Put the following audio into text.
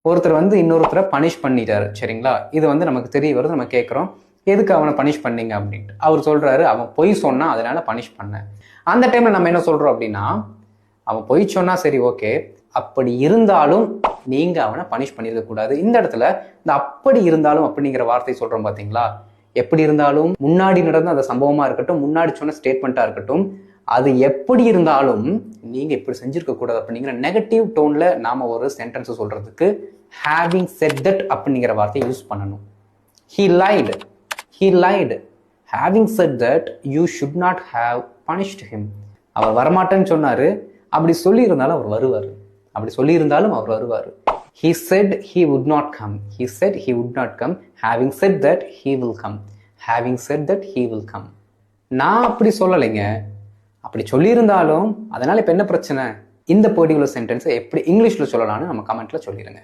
ஒருத்தர் வந்து இன்னொருத்தரை பனிஷ் பண்ணிட்டாரு, சரிங்களா? இது வந்து நமக்கு தெரிய வருது, நம்ம கேட்குறோம், எதுக்கு அவனை பனிஷ் பண்ணீங்க அப்படின்ட்டு. அவர் சொல்றாரு, அவன் பொய் சொன்னா அதனால பனிஷ் பண்ணேன். அந்த டைம்ல நம்ம என்ன சொல்றோம் அப்படின்னா, அவன் பொய் சொன்னா சரி ஓகே, அப்படி இருந்தாலும் நீங்க அவனை பனிஷ் பண்ணிருக்க கூடாது. இந்த இடத்துல இந்த அப்படி இருந்தாலும் அப்படிங்கிற வார்த்தை சொல்றோம் பாத்தீங்களா? எப்படி இருந்தாலும் முன்னாடி நடந்த அந்த சம்பவமா இருக்கட்டும், முன்னாடி சொன்ன ஸ்டேட்மெண்ட்டா இருக்கட்டும், அது எப்படி இருந்தாலும் நீங்க இப்படி செஞ்சிருக்க கூடாது அப்படிங்கிற நெகட்டிவ் டோன்ல நாம ஒரு சென்டென்ஸ் சொல்றதுக்கு having said that அப்படிங்கிற வார்த்தையை யூஸ் பண்ணணும். he lied having said that you should not have punished him. அவர் வரமாட்டேன்னு சொன்னாரு, அப்படி சொல்லி இருந்தாலும் அவர் வருவாரு. he said he would not come. Having said that he will come. நான் அப்படி சொல்லலைங்க, அப்படி சொல்லியிருந்தாலும் அதனால இப்ப என்ன பிரச்சனை? இந்த பர்டிகுலர் சென்டென்ஸை எப்படி இங்கிலீஷ்ல சொல்லலாம்னு நம்ம கமெண்ட்ல சொல்லிடுங்க.